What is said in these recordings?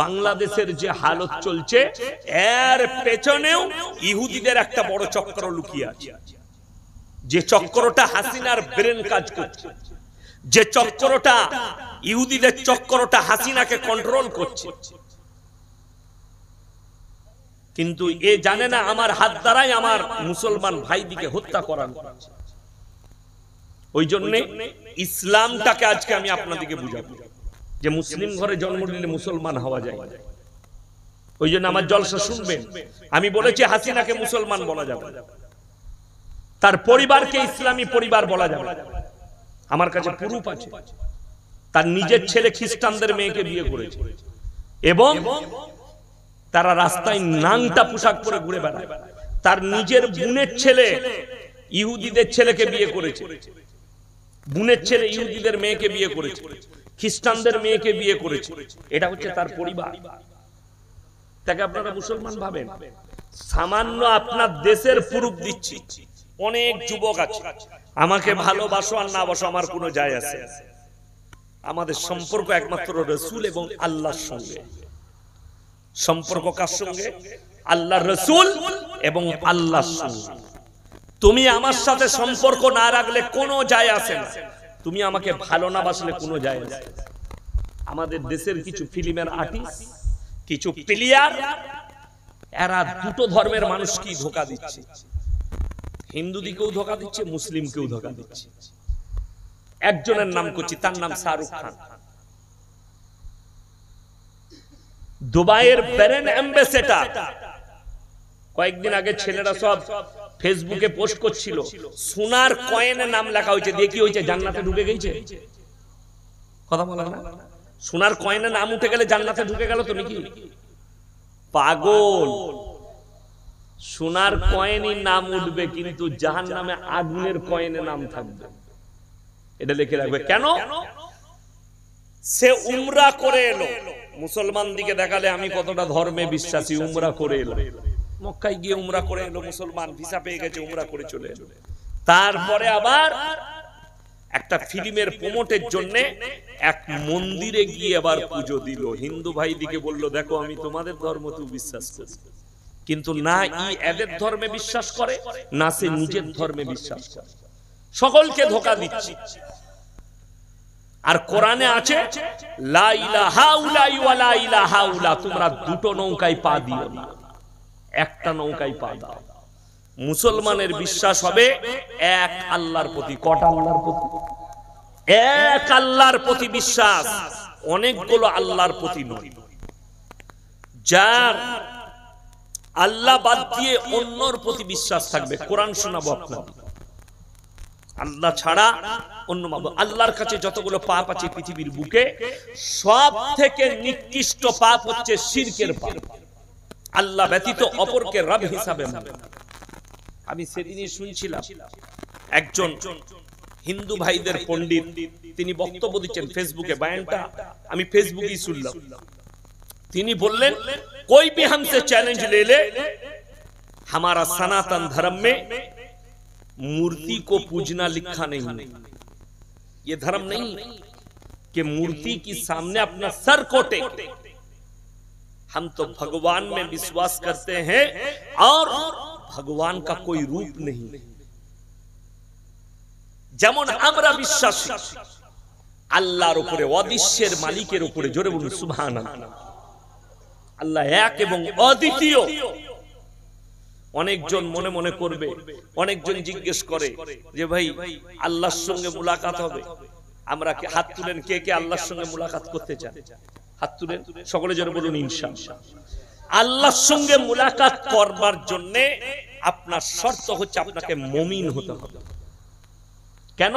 বাংলাদেশের যে হালত চলছে এর পেছনেও ইহুদিদের একটা বড় চক্র লুকিয়ে আছে, যে চক্রটা হাসিনার ব্রেন কাজ করছে, যে চক্রটা ইহুদিদের চক্রটা হাসিনাকে কন্ট্রোল করছে। কিন্তু এ জানে না আমার হাত দ্বারাই আমার মুসলমান ভাইদিকে হত্যা করানো হচ্ছে। ওই জন্য ইসলামটাকে আজকে আমি আপনাদেরকে বুঝাবো যে মুসলিম ঘরে জন্ম নিলে মুসলমান হওয়া যায়। ওই জন্য আমার জলসা শুনবেন, আমি বলেছি হাসিনাকে মুসলমান বলা যাবে, তার পরিবারকে ইসলামী পরিবার বলা যাবে। আমার কাছে প্রুফ আছে, তার নিজের ছেলে খ্রিস্টানদের মেয়েকে বিয়ে করেছে এবং তারা রাস্তায় নাংটা পোশাক পরে ঘুরে বেড়ায়। তার নিজের বোনের ছেলে ইহুদিদের ছেলেকে বিয়ে করেছে, বোনের ছেলে ইহুদিদের মেয়েকে বিয়ে করেছে, খ্রিস্টানদের মেয়েকে বিয়ে করেছে। এটা হচ্ছে তার পরিবার। তাকে আপনারা মুসলমান ভাবেন? সামান্য আপনার দেশের প্রুফ দিচ্ছি। অনেক যুবক আছে, আমাকে ভালোবাসো আর না বাসো আমার কোনো যায় আসে না। আমাদের সম্পর্ক একমাত্র রাসূল এবং আল্লাহর সঙ্গে। সম্পর্ক কার সঙ্গে? আল্লাহর রাসূল এবং আল্লাহর সঙ্গে। তুমি আমার সাথে সম্পর্ক না রাখলে কোনো যায় আসে না, তুমি আমাকে ভালো না বাসলে কোনো যায় আসে না। আমাদের দেশের কিছু ফিল্মের আর্টিস্ট, কিছু প্লেয়ার, এরা দুটো ধর্মের মানুষকে ধোঁকা দিচ্ছে। হিন্দুদিকেও ধোঁকা দিচ্ছে, মুসলিমকেও ধোঁকা দিচ্ছে। একজনের নাম করছি, তার নাম শাহরুখ খান। দুবাইয়ের ব্র্যান্ড অ্যাম্বাসেডর। কয়েকদিন আগে ছেলেরা সব ফেসবুকে পোস্ট করছিল, সোনার কয়েনের নাম লেখা হয়েছে, দিয়ে কি হয়েছে? জান্নাতে ঢুকে গেছে। কথা বলা না, সোনার কয়েনের নাম উঠে গেলে জান্নাতে ঢুকে গেল তো নাকি? পাগল। সোনার কয়েনই নাম উঠবে, কিন্তু জাহান্নামে আগুনের কয়েনে নাম থাকবে। এটা লিখে রাখবে। কেন? সে উমরা করে এলো, মুসলমান দিকে দেখালে আমি কতটা ধর্মে বিশ্বাসী। উমরা করে এলো, মক্কায় গিয়ে উমরা করে এলো, মুসলমান ভিসা পেয়ে গেছে, উমরা করে চলে এলো। তারপরে আবার একটা ফিল্মের প্রমোটের জন্য এক মন্দিরে গিয়ে আবার পুজো দিল। হিন্দু ভাই দিকে বলল, দেখো আমি তোমাদের ধর্ম তো বিশ্বাস করি, কিন্তু না এদের ধর্মে বিশ্বাস করে, না সে নিজের ধর্মে বিশ্বাস করে। সকলকে ধোঁকা দিচ্ছে। আর কোরআনে আছে লা ইলাহা ইল্লাল্লাহ ওয়া লা ইলাহা ইল্লাল্লাহ, তোমরা দুটো নৌকায় পা দিও না, একটা নৌকায় পা দাও। মুসলমানের বিশ্বাস হবে এক আল্লাহর প্রতি। কটা আল্লাহর প্রতি? এক আল্লাহর প্রতি বিশ্বাস, অনেকগুলো আল্লাহর প্রতি নয়। যার আল্লাহ বাদ দিয়ে অন্যর প্রতি বিশ্বাস থাকবে। কোরআন শোনাবো আপনাদের। আল্লাহ ছাড়া অন্য মাবুদ। আল্লাহর কাছে যতগুলো পাপ আছে পৃথিবীর বুকে, সব থেকে নিকৃষ্ট পাপ হচ্ছে শিরকের পাপ। আল্লাহ ব্যতীত অপরকে রব হিসাবে মানে। আমি সেদিনই শুনছিলাম একজন হিন্দু ভাইদের পণ্ডিত, তিনি বক্তব্য দিচ্ছেন ফেসবুকে। বয়ানটা আমি ফেসবুকেই শুনলাম। তিনি বললেন, कोई भी हमसे चैलेंज ले ले, हमारा सनातन धर्म में मूर्ति को पूजना लिखा नहीं है। ये धर्म नहीं कि मूर्ति के सामने अपना सर को टेके। हम तो भगवान में विश्वास करते हैं और भगवान का कोई रूप नहीं। যেমন আমরা বিশ্বাসী আল্লাহর উপরে, অদৃশ্যের মালিকের উপরে। জোরে বলুন সুবহানাল্লাহ। আল্লাহ এক এবং অদ্বিতীয়। অনেকজন মনে মনে করবে, অনেকজন জিজ্ঞেস করে যে ভাই আল্লাহর সঙ্গে মুলাকাত হবে? আমরা হাত তুলেন, কে কে আল্লাহর সঙ্গে মুলাকাত করতে চান? হাত তুলেন সকলে, জোরে বলুন ইনশাআল্লাহ। আল্লাহর সঙ্গে মুলাকাত করবার জন্য আপনার শর্ত হচ্ছে আপনাকে মুমিন হতে হবে। কেন?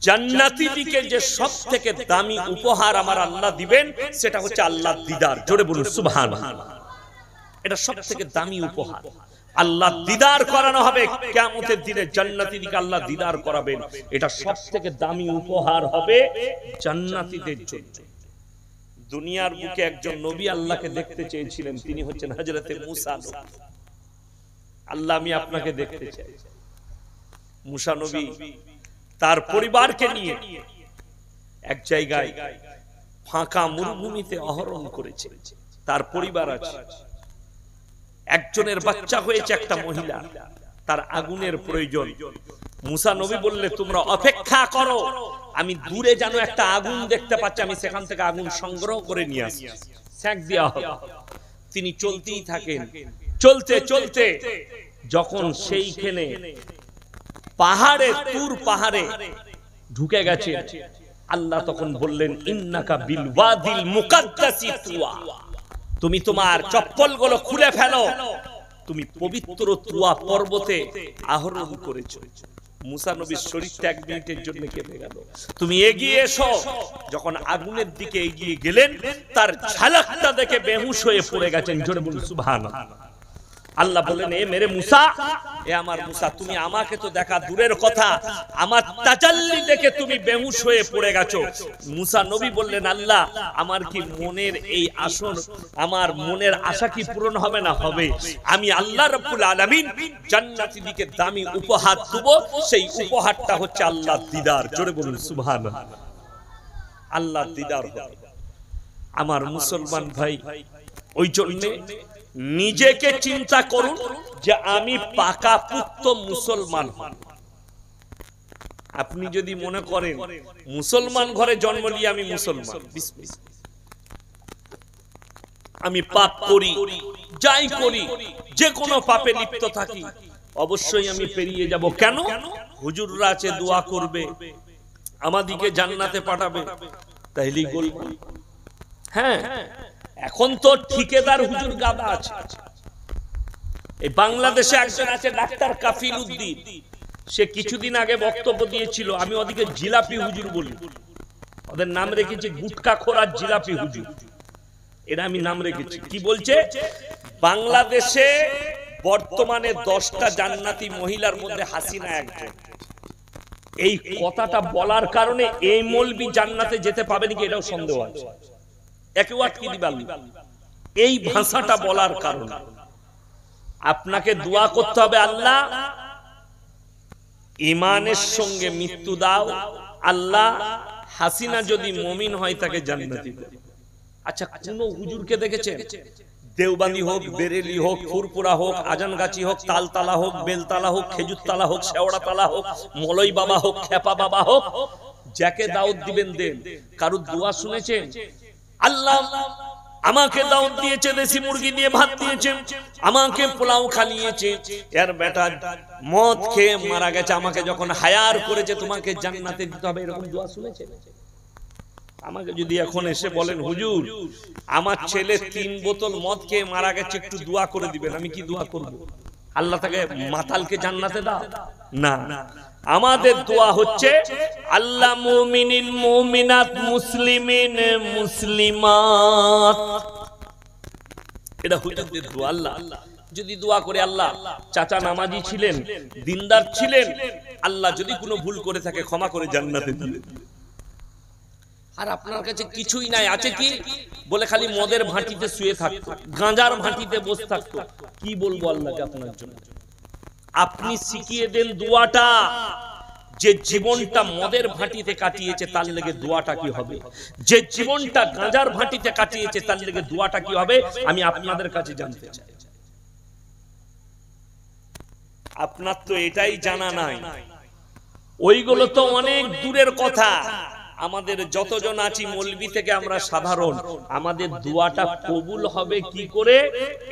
জান্নাতীকে যে সবথেকে দামি উপহার আমার আল্লাহ দিবেন সেটা হচ্ছে আল্লাহর দিদার। জোরে বলুন সুবহানাল্লাহ। এটা সবথেকে দামি উপহার। আল্লাহ দিদার করানো হবে কিয়ামতের দিনে, জান্নাতীকে আল্লাহ দিদার করাবেন। এটা সবথেকে দামি উপহার হবে জান্নাতীদের জন্য। দুনিয়ার বুকে একজন নবী আল্লাহকে দেখতে চেয়েছিলেন, তিনি হচ্ছেন হযরতে মুসা নবী। আল্লাহ আমি আপনাকে দেখতে চাই। মুসা নবী তার পরিবারকে নিয়ে এক জায়গায় ফাঁকা মরুভূমিতে আহরণ করেছে, তার পরিবার আছে, একজনের বাচ্চা হয়েছে, একটা মহিলা, তার আগুনের প্রয়োজন। মুসা নবী বললে তোমরা অপেক্ষা করো, আমি দূরে যেন একটা আগুন দেখতে পাচ্ছি, আমি সেখান থেকে আগুন সংগ্রহ করে নিয়ে আসি, সেঁক দেওয়া হবে। তিনি চলতেই থাকেন, চলতে চলতে যখন সেইখানে পাহাড়ে, তুর পাহাড়ে ঢুকে গেছে, আল্লাহ তখন বললেন ইন্নাকা বিল ওয়াদিল মুকাদ্দাসি তুয়া, তুমি তোমার চপ্পলগুলো খুলে ফেলো, তুমি পবিত্র তুয়া পর্বতে আরোহণ করেছো। মুসা নবীর শরীরটা 1 মিনিটের জন্য কেঁপে গেল। তুমি এগিয়ে এসো। যখন আগুনের দিকে এগিয়ে গেলেন, তার ঝালকটা দেখে বেহুশ হয়ে পড়ে গেছেন। জোরে বলুন সুবহানাল্লাহ। আল্লাহ বলেন এ মেরে মুসা, এ আমার মুসা, তুমি আমাকে তো দেখা দূরের কথা, আমার তাজাল্লি দেখে তুমি বেহুশ হয়ে পড়ে গেছো। মুসা নবী বললেন আল্লাহ, আমার কি মনের এই আসন, আমার মনের আশা কি পূরণ হবে না? হবে। আমি আল্লাহ রাব্বুল আলামিন জান্নাতি দিকে দামি উপহার দেব, সেই উপহারটা হচ্ছে আল্লাহর দিদার। জোরে বলুন সুবহানাল্লাহ। আল্লাহর দিদার হবে। আমার মুসলমান ভাই, ওই জন্য নিজেকে চিন্তা করুন যে আমি পাকাপুক্ত মুসলমান হব। আপনি যদি মনে করেন মুসলমান ঘরে জন্ম নিয়ে আমি মুসলমান, আমি পাপ করি, যাই করি, যে কোনো পাপে লিপ্ত থাকি, অবশ্যই আমি পেরিয়ে যাব। কেন? হুজুররা আছে, দোয়া করবে, আমাদিকে জান্নাতে পাঠাবে, তাইলেই বলবো। হ্যাঁ, এখন তো ঠিকাদার হুজুর গাদা আছে। এই বাংলাদেশে একজন আছে ডাক্তার কাফিল উদ্দিন, সে কিছুদিন আগে বক্তব্য দিয়েছিল, আমি ওদিকে জিলাপি হুজুর বলি, ওদের নাম রেখেছি গুটকা খোরার জিলাপি হুজুর, এরা আমি নাম রেখেছি। কি বলছে? বাংলাদেশে বর্তমানে 10টা জান্নাতি মহিলার মধ্যে হাসিনা একজন। এই কথাটা বলার কারণে এই মৌলবি জান্নাতে যেতে পাবে নাকি এটাও সন্দেহ আছে। এই ভাষাটা বলার কারণে আপনাকে দোয়া করতে হবে, আল্লাহ ঈমানের সঙ্গে মৃত্যু দাও, আল্লাহ হাসিনা যদি মুমিন হয় তাকে জান্নাতি দাও। আচ্ছা, কোন হুজুরকে দেখেছেন? দেওবান্দি হোক, বেরেলি হোক, ফুরপুরা হোক, আজানগাছি হোক, তালতলা হোক, বেলতলা হোক, খেজুরতলা হোক, শেওড়াতলা হোক, মলই বাবা হোক, খেপা বাবা হোক, যাকে দাওয়াত দিবেন দেন, কারুর দোয়া শুনেছেন? আল্লাহ আমাকে দাওয়াত দিয়েছে, দেশি মুরগি দিয়ে ভাত দিয়েছে, আমাকে পোলাও খাইয়েছে, এর বেটা মদ খেয়ে মারা গেছে, আমাকে যখন হায়ার করেছে তোমাকে জান্নাতে দিতে হবে, এরকম দোয়া শুনেছেন? আমাকে যদি এখন এসে বলেন হুজুর আমার ছেলে 3 বোতল মদ খেয়ে মারা গেছে, একটু দোয়া করে দিবেন, আমি কি দোয়া করব? আল্লাহ তাকে মাতালকে জান্নাতে দাও? না, আমাদের দোয়া হচ্ছে আল্লাহ মুমিনিন মুমিনাত মুসলিমিন মুসলিমাত, এটা হুজুরদের দোয়া। আল্লাহ যদি দোয়া করে, আল্লাহ চাচা নামাজি ছিলেন, দিনদার ছিলেন, আল্লাহ যদি কোনো ভুল করে থাকে ক্ষমা করে জান্নাতে দিবেন। আর আপনার কাছে কিছুই নাই, আছে কি? বলে খালি মদের ভাঁটিতে শুয়ে থাকতো, গাঁজার ভাঁটিতে বসে থাকতো, কি বলবো আল্লাহকে আপনার জন্য? আপনি শিখিয়ে দেন দোয়াটা, যে জীবনটা মদের ভাঁটিতে কাটিয়েছে তার লেগে দোয়াটা কি হবে, যে জীবনটা গাঁজার ভাঁটিতে কাটিয়েছে তার লেগে দোয়াটা কি হবে, আমি আপনাদের কাছে জানতে চাই। আপনার তো এটাই জানা নাই, ওইগুলো তো অনেক দূরের কথা। আমাদের যতজন আছি মৌলবি থেকে আমরা সাধারণ, আমাদের দোয়াটা কবুল হবে কি করে,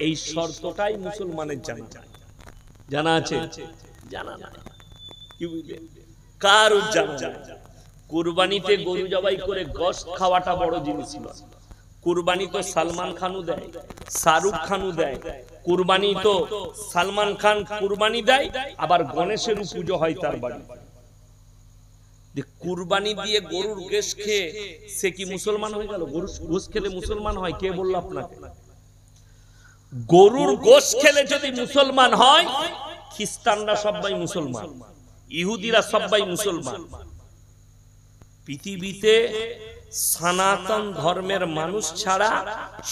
এই শর্তটাই মুসলমানের জানা আছে? জানা না, কি বুঝলেন? কারো জানা নাই। কুরবানিতে গরু জবাই করে গোশত খাওয়াটা বড় জিনিস নয়। কুরবানি তো সালমান খানও দেয়, শাহরুখ খানও দেয়। কুরবানি তো সালমান খান কুরবানি দেয়, আবার গণেশের পুজো হয় তার বাড়ি। কুরবানি দিয়ে গরুর গোশত খেয়ে সে কি মুসলমান হয়ে গেল? গরুর গোশত খেলে মুসলমান হয়? কে বলল আপনাকে? গরুর গোশত খেলে যদি মুসলমান হয়, খ্রিস্টানরা সবাই মুসলমান, ইহুদিরা সবাই মুসলমান। পৃথিবীতে সনাতন ধর্মের মানুষ ছাড়া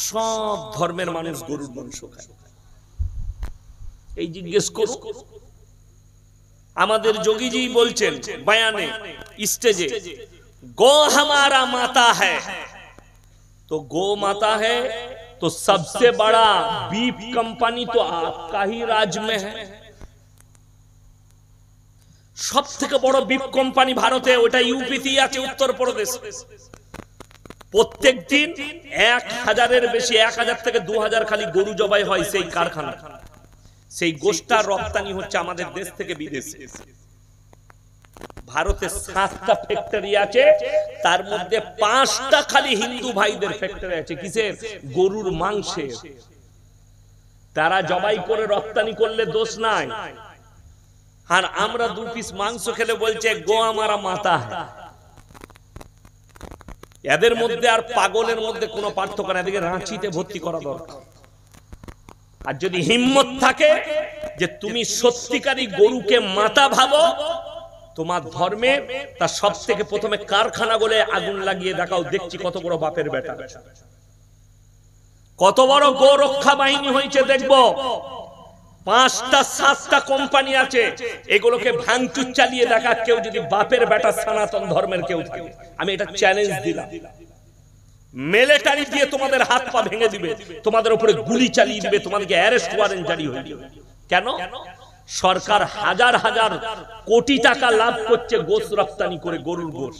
সব ধর্মের মানুষ গরুর মাংস খায়। এই জিজ্ঞেস করো, আমাদের যোগীজি বলছেন বয়ানে, স্টেজে, গো হামারা মাতা হ্যায়, तो गो माता है तो सबसे बड़ा बीफ कंपनी तो आपका ही राज में है। सब থেকে বড় বিফ কোম্পানি ভারতে, ওটা ইউপিতে আছে, উত্তরপ্রদেশ। প্রত্যেক দিন 1000-এর বেশি, 1000 থেকে 2000 খালি গরু জবাই হয় সেই কারখানা। সেই গোশটা রপ্তানি হচ্ছে আমাদের দেশ থেকে বিদেশে। ভারতে 7টা ফ্যাক্টরি আছে, তার মধ্যে 5টা খালি হিন্দু ভাইদের ফ্যাক্টরি আছে। কিসের? গরুর মাংসের। তারা জবাই করে রপ্তানি করলে দোষ নাই, আর আমরা 2 পিস মাংস খেলে বলছে গো আমারা মাতা হ্যায়। এদের মধ্যে আর পাগলের মধ্যে কোনো পার্থক্য না। এদিকে রাঁচিতে ভর্তি করা দরকার। আর যদি হিম্মত থাকে যে তুমি সত্যিকারী গরুকে মাতা ভাবো তোমার ধর্মে, তা সব থেকে প্রথমে কারখানা বলে আগুন লাগিয়ে দেখাও, দেখছি কত বড় বাপের বেটা, কত বড় গো রক্ষা বাহিনী হয়েছে দেখবো। 5টা 7টা কোম্পানি আছে, এগুলোকে ভাঙচুর চালিয়ে দেখা কেউ যদি বাপের বেটা সনাতন ধর্মের কেউ থাকে। আমি এটা চ্যালেঞ্জ দিলাম। মিলিটারি দিয়ে তোমাদের হাত পা ভেঙে দিবে, তোমাদের উপরে গুলি চালিয়ে দিবে, তোমাদেরকে অ্যারেস্ট ওয়ারেন্ট জারি হয়ে যাবে। কেন? সরকার হাজার হাজার কোটি টাকা লাভ করছে গোশ রপ্তানি করে, গরুর গোশ।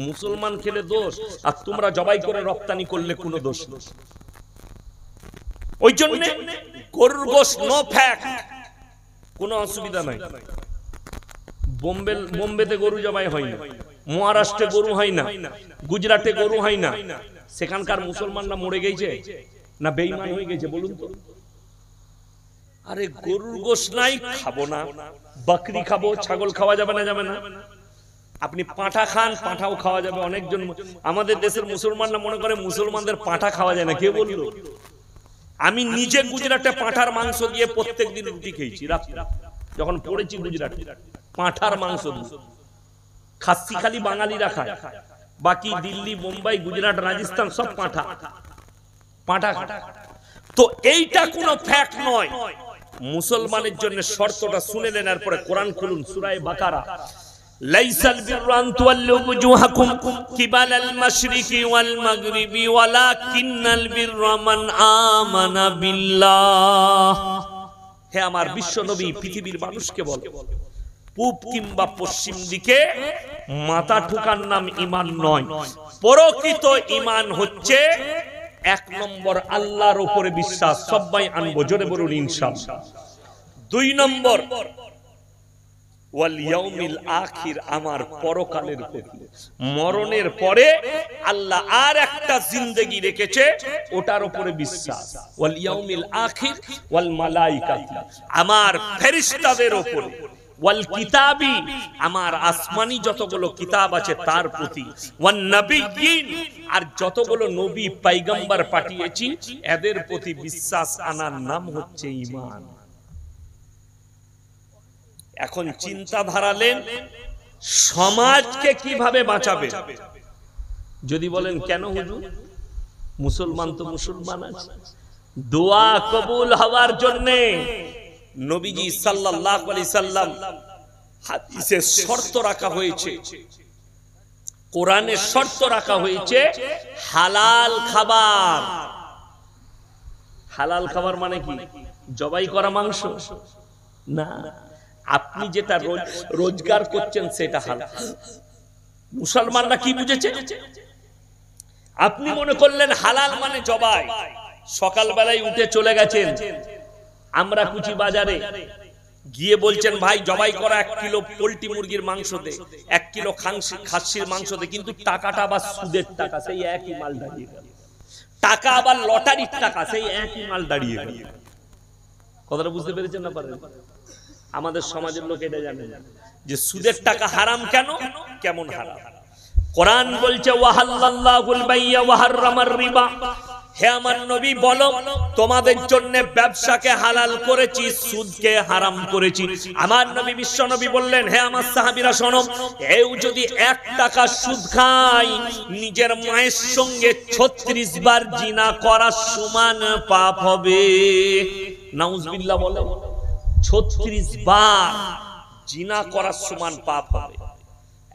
মুসলমান খেলে দোষ, আর তোমরা জবাই করে রপ্তানি করলে কোনো দোষ নেই। ওই জন্য গরুর গোশ নো ফ্যাক্ট, কোনো অসুবিধা নাই। বোম্বেতে গরু জবাই হয় না, মহারাষ্ট্রে গরু হয় না, গুজরাটে গরু হয় না। সেখানকার মুসলমানরা মরে গেছে না বেঈমান হয়ে গেছে বলুন তো? আরে গরুর গোশ নাই, খাবো না। বকরি খাবো, ছাগল খাওয়া যাবে না? যাবে না। আপনি পাঁঠা খান, পাঁঠাও খাওয়া যাবে। অনেকজন আমাদের দেশের মুসলমানরা মনে করে মুসলমানদের পাঁঠা খাওয়া যায় না। কে বললো? আমি নিজে গুজরাটে পাঁঠার মাংস দিয়ে প্রত্যেক দিন রুটি খেয়েছি। যখন পড়েছি গুজরাটে, পাঁঠার মাংস খাসি খালি বাঙালিরা খায়, বাকি দিল্লি, মুম্বাই, গুজরাট, রাজস্থান সব পাঁঠা পাঁঠা। তো এইটা কোনো ফ্যাক্ট নয়। মুসলমানের জন্য শর্তটা শুনে নেন, এরপরে কোরআন খুলুন, সূরা বাকারা। লাইসাল বিররু আন তুওয়াল্লু বুজুহাকুম কিবালাল মাশরিকি ওয়াল মাগরিবি ওয়ালাকিন্নাল বিররা মান আমানা বিল্লাহ। হে আমার বিশ্ব নবী, পৃথিবীর মানুষকে বল, পূব কিংবা পশ্চিম দিকে মাথা ঠুকার নাম ঈমান নয়। প্রকৃত ঈমান হচ্ছে 1 নম্বর আল্লাহর উপরে বিশ্বাস। সবাই আনবো, জোরে বলুন ইনশাআল্লাহ। 2 নম্বর ওয়াল ইয়াউমিল আখির, আমার পরকালের প্রতি, মরণের পরে আল্লাহ আর একটা জিন্দেগি রেখেছে, ওটার উপরে বিশ্বাস। ওয়াল ইয়াউমিল আখির ওয়াল মালাইকাতি, আমার ফেরেশতাদের উপরে, ওয়াল কিতাবি, আমার আসমানি যতগুলো কিতাব আছে তার প্রতি, ওয়ান নবিয়্যিন, আর যতগুলো নবী পয়গম্বর পাঠিয়েছি এদের প্রতি বিশ্বাস আনার নাম হচ্ছে ঈমান। এখন চিন্তা ধারালেন সমাজকে কিভাবে বাঁচাবে। যদি বলেন কেন হুজুর, মুসলমান তো মুসলমান আছে, দোয়া কবুল হওয়ার জন্য নবীজি সাল্লাল্লাহু আলাইহি সাল্লাম হাদিসে শর্ত রাখা হয়েছে, কোরআনে শর্ত রাখা হয়েছে হালাল খাবার। হালাল খাবার মানে কি? জবাই করা মাংস না, আপনি যেটা রোজগার করছেন সেটা হালাল। মুসলমানরা কি বুঝেছে? আপনি মনে করলেন হালাল মানে জবাই। সকালবেলায় উঠে চলে গেছেন আমরা কুচি বাজারে, গিয়ে বলছেন ভাই জবাই করা 1 কিলো পোল্ট্রি মুরগির মাংস দে, 1 কিলো খাসির মাংস দে, কিন্তু টাকাটা আবার সুদের টাকা, সেই একই মাল দাঁড়িয়ে গেল। টাকা আবার লটারির টাকা, সেই একই মাল দাঁড়িয়ে গেল। কথাটা বুঝতে পেরেছেন না? পারেন? আমাদের সমাজের লোক এটা জানে না যে সুদের টাকা হারাম। কেন? কেমন হারাম? কোরআন বলছে ওয়াহাল্লাল্লাহুল বাইয়া ওয়া হাররামার রিবা। হে আমার নবী বলো, তোমাদের জন্য ব্যবসাকে হালাল করেছি, সুদকে হারাম করেছি। আমার নবী বিশ্ব নবী বললেন, হে আমার সাহাবীরা শোনো, কেউ যদি 1 টাকা সুদ খায় নিজের মায়ের সঙ্গে 36 বার জিনা করার সমান পাপ হবে। নাউজুবিল্লাহ বলে, 36 বার জিনা করার সমান পাপ হবে।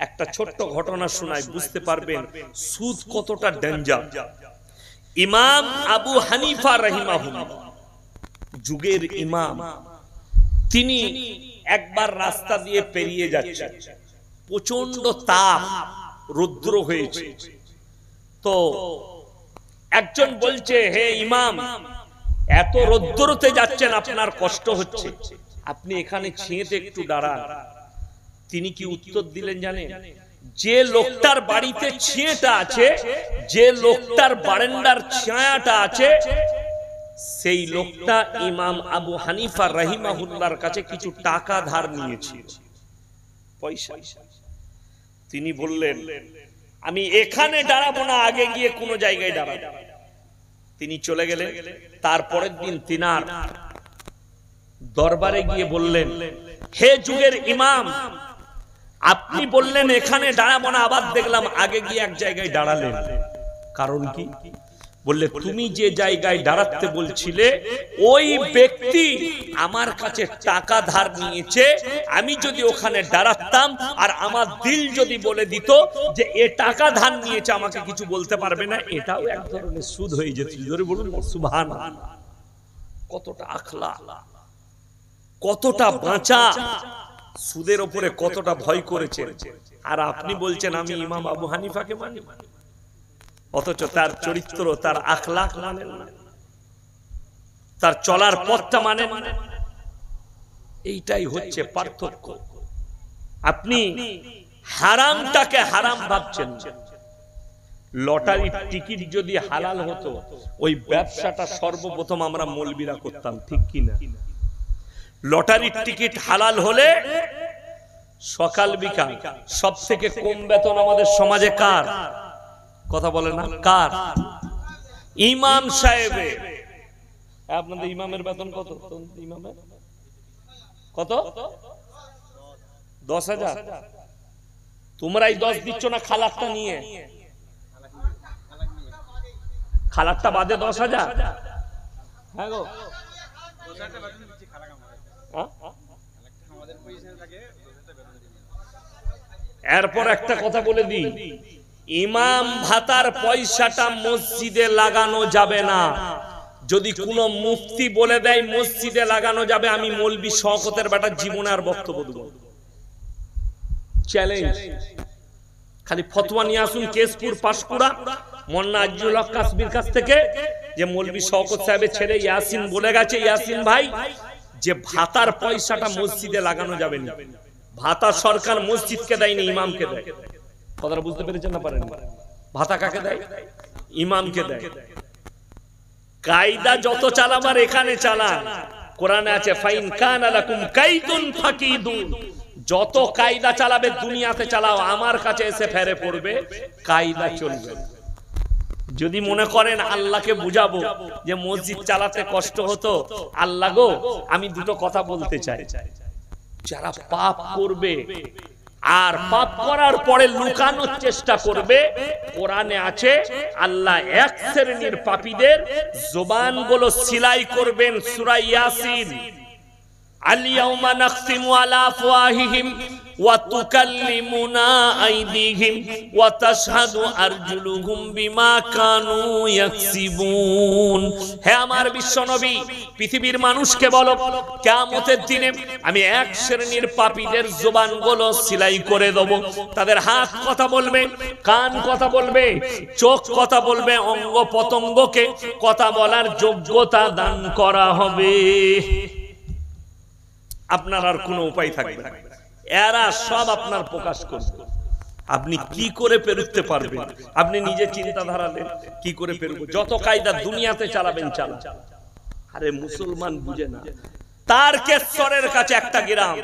একটা ছোট্ট ঘটনা শোনাই, বুঝতে পারবেন সুদ কতটা ডেঞ্জার। ইমাম আবু হানিফা রাহিমাহুল্লাহ, যুগের ইমাম, তিনি একবার রাস্তা দিয়ে পেরিয়ে যাচ্ছেন, প্রচন্ড তাপ, রৌদ্র হয়েছে। তো একজন বলছে, হে ইমাম, এত রৌদ্রতে যাচ্ছেন, আপনার কষ্ট হচ্ছে, আপনি এখানে ছেঁতে একটু দাঁড়ান। তিনি কি উত্তর দিলেন জানেন? যে লোকটার বাড়িতে ছেঁটা আছে, যে লোকটার বারান্দার ছায়াটা আছে, সেই লোকটা ইমাম আবু হানিফা রাহিমাহুল্লাহর কাছে কিছু টাকা ধার নিয়েছিল, পয়সা। তিনি বললেন, আমি এখানে দাঁড়াবো না, আগে গিয়ে কোনো জায়গায় দাঁড়াবো। তিনি চলে গেলেন। তারপরের দিন তিনার দরবারে গিয়ে বললেন, হে যুগের ইমাম, আপনি বললেন এখানে দাঁড়াবো না, আবার দেখলাম আগে গিয়ে এক জায়গায় দাঁড়ালেন, কারণ কি? বললে, তুমি যে জায়গায় দাঁড়াতে বলছিলে ওই ব্যক্তি আমার কাছে টাকা ধার নিয়েছে, আমি যদি ওখানে দাঁড়াতাম আর আমার দিল যদি বলে দিত যে এ টাকা ধার নিয়েছে, আমাকে কিছু বলতে পারবে না, এটাও এক ধরনের সুদ হয়ে যেত। জোরে বলুন সুবহানাল্লাহ। কতটা আখলাক, কতটা বাঁচা, সুদের উপরে কতটা ভয় করেছে। আর আপনি বলছেন আমি ইমাম আবু হানিফাকে মানি, অথচ তার চরিত্র, তার আখলাক মানেন না, তার চলার পথটা মানেন না। এইটাই হচ্ছে পার্থক্য। আপনি হারামটাকে হারাম ভাবছেন। লটারির টিকিট যদি হালাল হতো, ওই ব্যবসাটা সর্বপ্রথম আমরা মৌলবীরা করতাম, ঠিক কিনা? লটারির টিকিট হালাল হলে সকাল বিকাল সব থেকে কম বেতন আমাদের সমাজে কার? কথা বলে না, কার? ইমাম সাহেবের। আপনাদের ইমামের বেতন কত? ইমামের কত? 10,000। তোমরাই 10 দিচ্ছ না খালাকটা নিয়ে? খালাকটা বাদে 10,000? হ্যাঁ গো, এরপর একটা কথা বলে দিই, ইমাম ভাতার পয়সাটা মসজিদে লাগানো যাবে না। যদি কোনো মুফতি বলে দেয় মসজিদে লাগানো যাবে, আমি মৌলবি শওকতের বেটার জীবনে আর বক্তব্য দেব? চ্যালেঞ্জ। খালি ফতোয়া নিয়ে আসুন কেশপুর পাশকুড়া মোল্লা আজিজুল হক কাশ্মীর কাছ থেকে, যে মৌলবি শওকত সাহেবের ছেলে ইয়াসিন বলে গেছে, ইয়াসিন ভাই, যে ভাতার পয়সাটা মসজিদে লাগানো যাবে না। ভাতা সরকার মসজিদকে দেয়নি, ইমামকে দেয়। কথাটা বুঝতে পেরেছেন না? পারেন? ভাতা কাকে দেয়? ইমামকে দেয়। কায়দা যত চালাবার এখানে চালান। কোরআনে আছে, ফাইন কানা লাকুম কাইদুন ফাকিদুন। যত কায়দা চালাবে দুনিয়াতে চালাও, আমার কাছে এসে ফেরে পড়বে, কায়দা চলবে। যদি মনে করেন আল্লাহকে বুঝাবো যে মসজিদ চালাতে কষ্ট হতো, আল্লাহ গো আমি দুটো কথা বলতে চাই। যারা পাপ করবে আর পাপ করার পরে লুকানোর চেষ্টা করবে, কোরআনে আছে আল্লাহ এক শ্রেণীর পাপীদের জবানগুলো সিলাই করবেন। সূরা ইয়াসিন, আল-ইয়াওমা নাখতিমু আলা আফওয়াহিহিম ওয়া তুকাল্লিমুনা আইদিহিম ওয়া তাশহাদু আরজুলুহুম বিমা কানু ইয়াকসিবুন। হে আমার বিশ্বনবী, পৃথিবীর মানুষকে বলো, কিয়ামতের দিনে আমি এক শ্রেণীর পাপীদের জবানগুলো সিলাই করে দেব। তাদের হাত কথা বলবে, কান কথা বলবে, চোখ কথা বলবে, অঙ্গ পতঙ্গকে কথা বলার যোগ্যতা দান করা হবে। আপনার আর কোনো উপায় থাকবে না, এরা সব আপনার প্রকাশ করবে। আপনি কি করে পেরুতে পারবেন? আপনি নিজে চিন্তাধারা নেন, কি করে পেরুবো? যত কায়দা দুনিয়াতে চালাবেন চালান। আরে মুসলমান বুঝে না। তারকেশ্বরের কাছে একটা গ্রাম,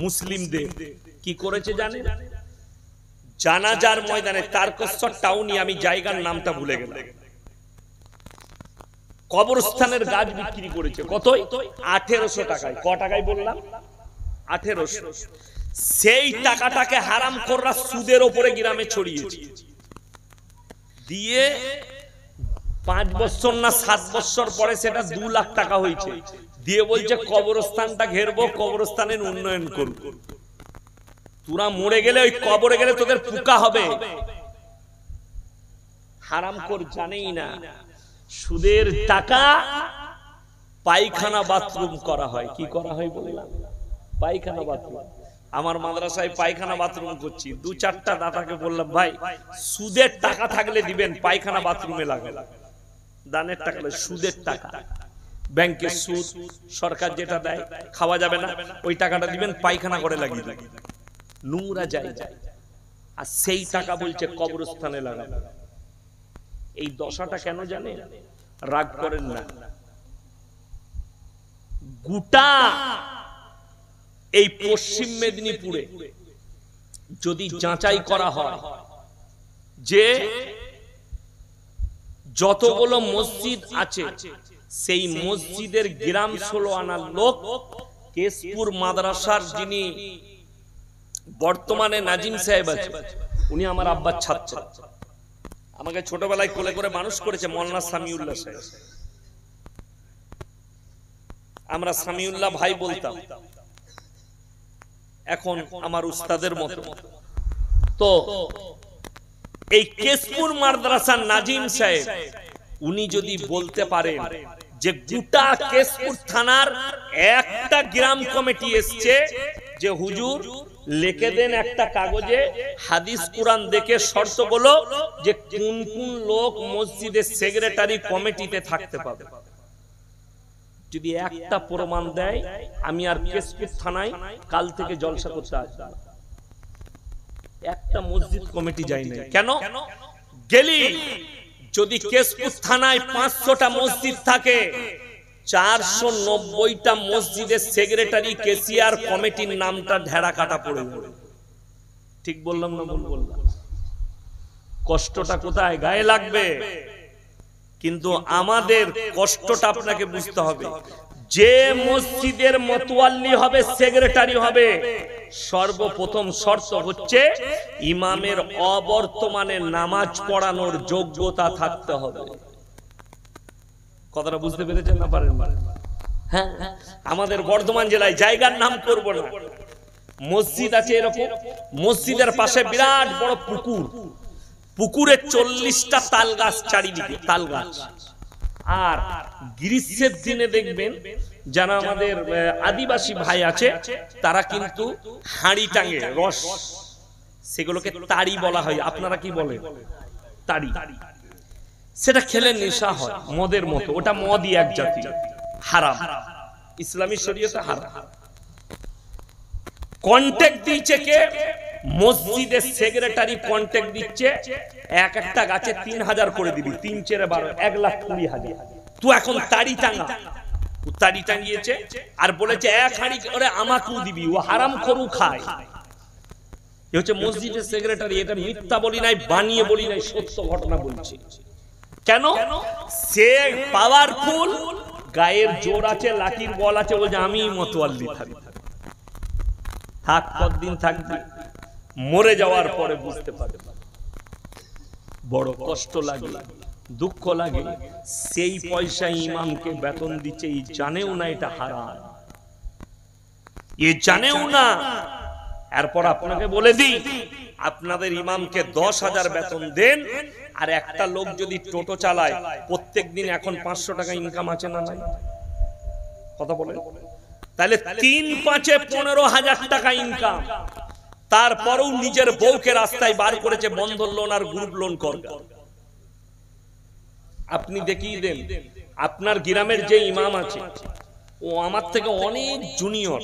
মুসলিমদের কি করেছে জানেন? জানাজার ময়দানে, তারকেশ্বর টাউনে, আমি জায়গার নামটা ভুলে গেলাম, কবরস্থানের গাছ বিক্রি করেছে। কতই? 1800 টাকায়। ক টাকায় বললাম? 1800। সেই টাকাটাকে হারাম করা সুদের উপরে গ্রামে ছড়িয়েছে, দিয়ে 5 বছর না 7 বছর পরে সেটা 2 লাখ টাকা হয়েছে। দিয়ে বলছে কবরস্থানটা ঘেরবো, কবরস্থানের উন্নয়ন করবো। তোরা মরে গেলে, ওই কবরে গেলে তোদের পোকা হবে। হারাম কর জানেই না। সুদের টাকা পায়খানা বাথরুম করা হয়। কি করা হয় বললাম? পায়খানা বাথরুম। আমার মাদ্রাসায় পায়খানা বাথরুম করছি, 2-4টা দাদাকে বললাম, ভাই সুদের টাকা থাকলে দিবেন, পায়খানা বাথরুমে লাগে। দানের টাকা, সুদের টাকা, ব্যাংকের সুদ, সরকার যেটা দেয় খাওয়া যাবে না, ওই টাকাটা দিবেন, পায়খানা করে লাগিয়ে দেবেন, নোংরা যায়। আর সেই টাকা বলছে কবরস্থানে লাগাবে। এই দশাটা কেন জানে? রাগ করেন না, গোটা এই পশ্চিম মেদিনীপুরে যদি যাচাই করা হয় যে যতগুলো মসজিদ আছে, সেই মসজিদের গ্রাম 16 আনার লোক কেশপুর মাদ্রাসার যিনি বর্তমানে নাজিম সাহেব আছে, উনি আমার আব্বার ছাত্র, আমাকে ছোটবেলায় কোলে করে মানুষ করেছে, মৌলানা সামিউল্লাহ সাহেব। আমরা সামিউল্লাহ ভাই বলতাম, এখন আমার উস্তাদের মতো। তো এই কেশপুর মাদ্রাসার নাজিম সাহেব, উনি যদি বলতে পারেন যে গোটা কেশপুর থানার একটা গ্রাম কমিটি এসছে যে হুজুর লিখে দেন একটা কাগজে হাদিস কুরআন দেখে শর্তগুলো যে কোন কোন লোক মসজিদের সেক্রেটারি কমিটিতে থাকতে পাবে, যদি একটা প্রমাণ দেয়, আমি আর কেশপুর থানায় কাল থেকে জলসা করতে আসবো না। একটা মসজিদ কমিটি যাই না কেন? গেলি যদি কেশপুর থানায় 500টা মসজিদ থাকে, 490টা মসজিদের সেক্রেটারি কেসিআর কমিটির নামটা ঢেড়া কাটা পড়ে যাবে। ঠিক বললাম না ভুল বললাম? কষ্টটা কোথায়? গায়ে লাগবে, কিন্তু আমাদের কষ্টটা আপনাকে বুঝতে হবে। যে মসজিদের মতওয়াল্লি হবে, সেক্রেটারি হবে, সর্বপ্রথম শর্ত হচ্ছে ইমামের অবর্তমানে নামাজ পড়ানোর যোগ্যতা থাকতে হবে। কথাটা বুঝতে পেরেছেন না? পারেন? হ্যাঁ, আমাদের বর্ধমান জেলায়, জায়গার নাম করব না, মসজিদ আছে এরকম, মসজিদের পাশে বিরাট বড় পুকুর, পুকুরে 40টা তাল গাছ চারিদিকে, তাল গাছ। আর গ্রীষ্মের দিনে দেখবেন যারা আমাদের আদিবাসী ভাই আছে, তারা কিন্তু হাঁড়ি টাঙে রস, সেগুলোকে তাড়ি বলা হয়। আপনারা কি বলেন? তাড়ি। সেটা খেলে নেশা হয়, মদের মতো। ওটা মদই এক জাতি, হারাম, ইসলামী শরীয়তে হারাম। কন্ট্যাক্ট দিচ্ছে কে? মসজিদের সেক্রেটারি কন্ট্যাক্ট দিচ্ছে, এক একটা গাছে 3000 করে দিবি, 3 4 12, 1,20,000। তুই এখন তাড়ি টাঙা। তাড়ি টাঙিয়েছে আর বলেছে এক হাঁড়ি করে আমাকেও দিবি, ও হারাম খরু খায়। এ হচ্ছে মসজিদের সেক্রেটারি। এটা মিথ্যা বলি নাই, বানিয়ে বলি নাই, সত্য ঘটনা বলছি। কেন? সে পাওয়ারফুল, গায়ের জোর আছে, লাঠির বল আছে, বলছে আমি মতওয়াল্লি থাকি। থাক, কতদিন থাকবি? মরে যাওয়ার পরে বুঝতে পারবে। বড় কষ্ট লাগে, দুঃখ লাগে। সেই পয়সা ইমামকে বেতন দিচ্ছে, এই জানেও না এটা হারাম, এ জানেও না। এরপর আপনাকে বলে দিই, আপনাদের ইমামকে 10,000 বেতন দেন, আর একটা লোক যদি টোটো চালায় প্রত্যেক দিন, এখন 500 টাকা ইনকাম আছে না নাই? কথা বলেন। তাহলে 3-5-এ 15,000 টাকা ইনকাম। তারপরেও নিজের বউকে রাস্তায় বার করেছে বন্ধন লোন আর গ্রুপ লোন করে। আপনি দেখিয়ে দেন, আপনার গ্রামের যে ইমাম আছে, ও আমার থেকে অনেক জুনিয়র।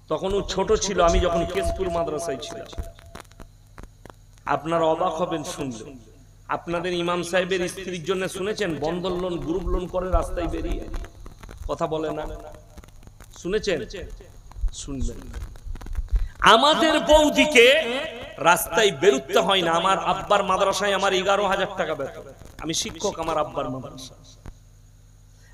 তখন ও ছোট ছিল, আমি যখন কেশপুর মাদ্রাসায় ছিলাম। আপনারা অবাক হবেন শুনলে। আপনাদের ইমাম সাহেবের স্ত্রীর জন্য শুনেছেন বন্ধন লোন গ্রুপ লোন করে রাস্তায় বেরিয়ে? কথা বলে না? শুনেছেন? শুনবেন। আমাদের বৌদিকে রাস্তায় বেরুতে হয় না। আমার আব্বার মাদ্রাসায় আমার 11,000 টাকা বেতন, আমি শিক্ষক আমার আব্বার মাদ্রাসা।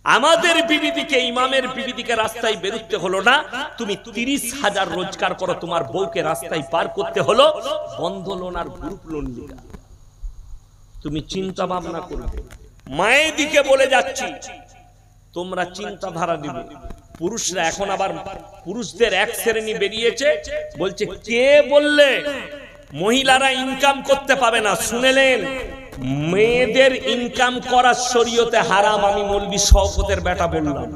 আমাদের বিবিদিকে, ইমামের বিবিদিকে রাস্তায় বেরুতে হলো না। তুমি 30,000 রোজগার করো, তোমার বউকে রাস্তায় পার করতে হলো বন্ধ লোন আর গ্রুপ লোন নিয়ে। তুমি চিন্তা ভাবনা করবে। মায়ের দিকে বলে যাচ্ছি, তোমরা চিন্তাধারা দিবে। পুরুষরা এখন আবার পুরুষদের এক শ্রেণী বেরিয়েছে, বলছে কে বললে মহিলারা ইনকাম করতে পাবে না? শুনেলেন মেয়েদের ইনকাম করার শরীয়তে হারাম। আমি মৌলভী শওকতের বেটা বললাম।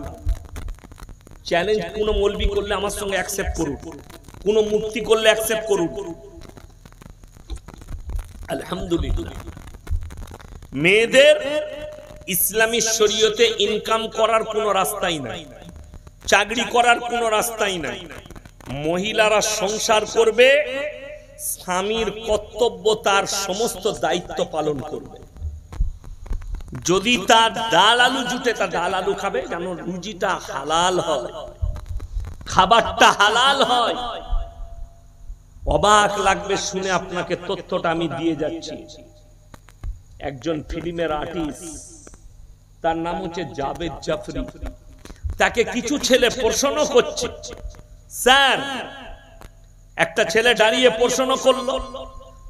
চ্যালেঞ্জ কোন মৌলভী করলে আমার সঙ্গে অ্যাকসেপ্ট করুন, কোন মুফতি করলে অ্যাকসেপ্ট করুন। আলহামদুলিল্লাহ, মেয়েদের ইসলামী শরীয়তে ইনকাম করার কোনো রাস্তাই নাই, চাকরি করার কোনো রাস্তাই নাই। মহিলারা সংসার করবে, স্বামীর কর্তব্য, তার সমস্ত দায়িত্ব পালন করবে। যদি তার ডাল আলু জুটে, তার ডাল আলু খাবে, যেন রুজিটা হালাল হয়, খাবারটা হালাল হয়। অবাক লাগবে শুনে আপনাকে তথ্যটা আমি দিয়ে যাচ্ছি। একজন ফিল্মের আর্টিস্ট, তার নাম হচ্ছে জাভেদ জাফরি। তাকে কিছু ছেলে প্রশ্ন করছে, স্যার, একটা ছেলে দাঁড়িয়ে প্রশ্ন করলো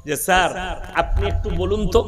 যে স্যার আপনি একটু বলুন তো